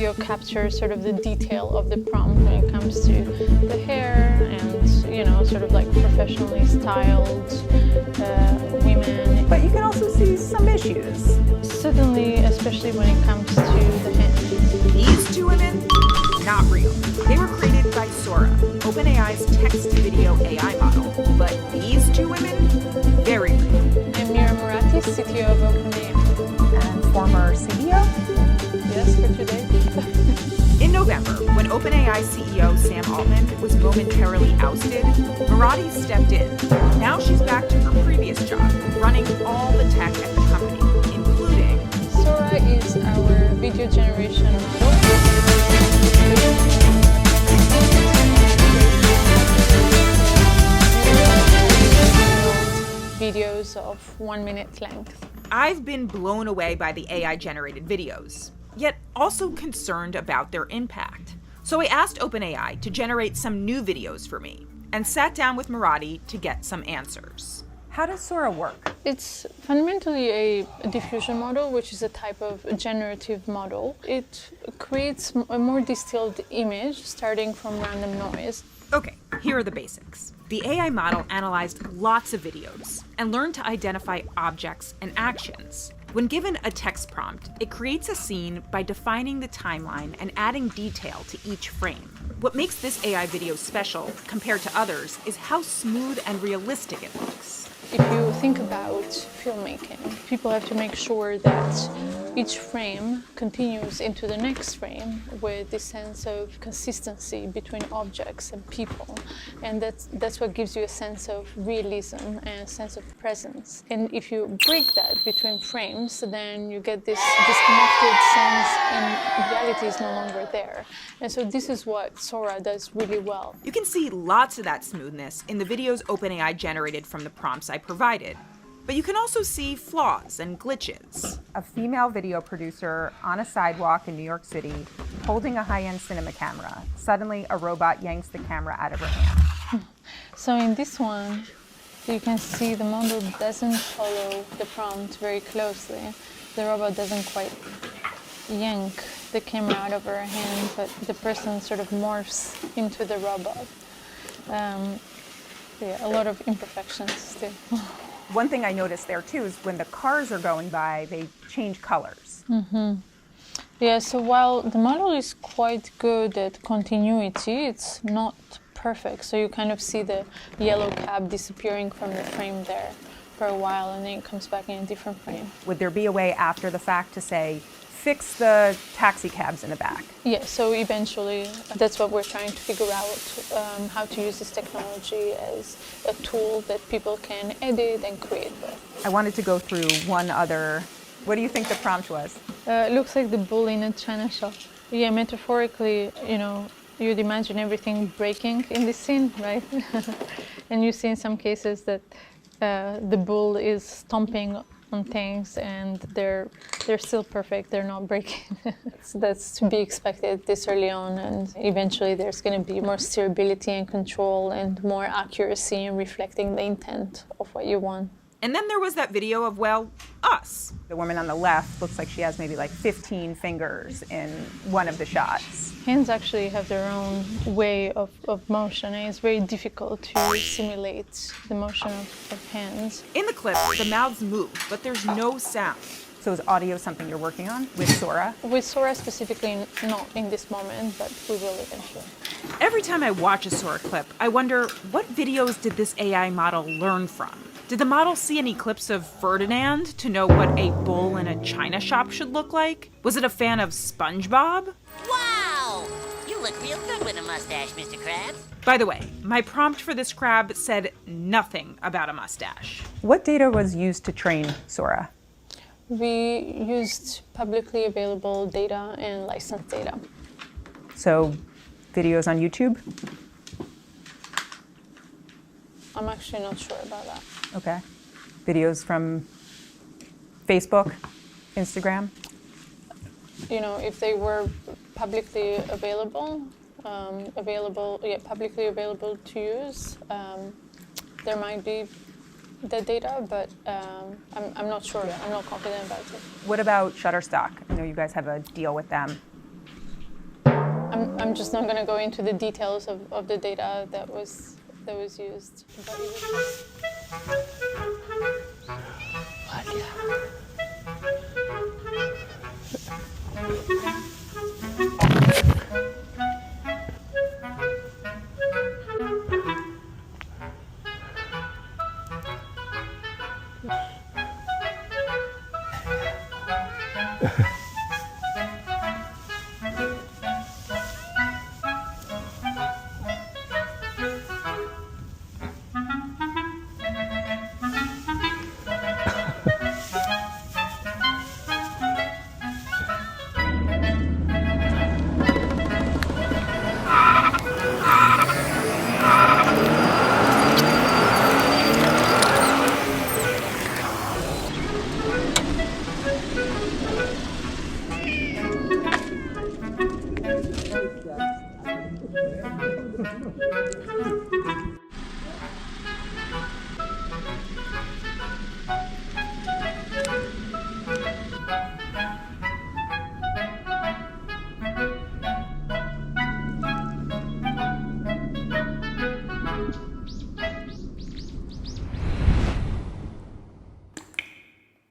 video captures sort of the detail of the prompt when it comes to the hair and, you know, sort of like professionally styled women. But you can also see some issues. Certainly, especially when it comes to the hand. These two women, not real. They were created by Sora, OpenAI's text-to-video AI model. But these two women, very real. I'm Mira Murati, CTO of OpenAI. And former CEO? Yes, for today. In November, when OpenAI CEO Sam Altman was momentarily ousted, Murati stepped in. Now she's back to her previous job, running all the tech at the company, including... Sora is our video generation model. Videos of 1 minute length. I've been blown away by the AI-generated videos, yet also concerned about their impact. So I asked OpenAI to generate some new videos for me, and sat down with Murati to get some answers. How does Sora work? It's fundamentally a diffusion model, which is a type of generative model. It creates a more distilled image starting from random noise. Okay, here are the basics. The AI model analyzed lots of videos and learned to identify objects and actions. When given a text prompt, it creates a scene by defining the timeline and adding detail to each frame. What makes this AI video special compared to others is how smooth and realistic it looks. If you think about filmmaking, people have to make sure that each frame continues into the next frame with this sense of consistency between objects and people. And that's what gives you a sense of realism and a sense of presence. And if you break that between frames, then you get this disconnected sense and reality is no longer there. And so this is what Sora does really well. You can see lots of that smoothness in the videos OpenAI generated from the prompts I provided. But you can also see flaws and glitches. A female video producer on a sidewalk in New York City holding a high-end cinema camera. Suddenly, a robot yanks the camera out of her hand. So in this one, you can see the model doesn't follow the prompt very closely. The robot doesn't quite yank the camera out of her hand, but the person sort of morphs into the robot. Yeah, a lot of imperfections still. One thing I noticed there too is when the cars are going by, they change colors. Yeah, so while the model is quite good at continuity, it's not perfect. So you kind of see the yellow cab disappearing from the frame there for a while, and then it comes back in a different frame. Would there be a way after the fact to say, fix the taxi cabs in the back? Yeah, so eventually that's what we're trying to figure out, how to use this technology as a tool that people can edit and create with. I wanted to go through one other. What do you think the prompt was? It looks like the bull in a china shop. Yeah, metaphorically, you know, you'd imagine everything breaking in this scene, right? And you see in some cases that the bull is stomping on things and they're still perfect, they're not breaking. That's to be expected this early on, and eventually there's going to be more steerability and control and more accuracy in reflecting the intent of what you want. And then there was that video of, well, us. The woman on the left looks like she has maybe like 15 fingers in one of the shots. Hands actually have their own way of motion, and it's very difficult to simulate the motion of hands. In the clip, the mouths move, but there's no sound. So is audio something you're working on with Sora? With Sora specifically, not in this moment, but we will eventually. Every time I watch a Sora clip, I wonder, what videos did this AI model learn from? Did the model see any clips of Ferdinand to know what a bull in a china shop should look like? Was it a fan of SpongeBob? Wow! You look real good with a mustache, Mr. Krabs. By the way, my prompt for this crab said nothing about a mustache. What data was used to train Sora? We used publicly available data and licensed data. So videos on YouTube? I'm actually not sure about that. Okay. Videos from Facebook, Instagram? You know, if they were publicly available, publicly available to use, there might be the data, but I'm not sure. I'm not confident about it. What about Shutterstock? I know you guys have a deal with them. I'm just not going to go into the details of the data that was used. But it was...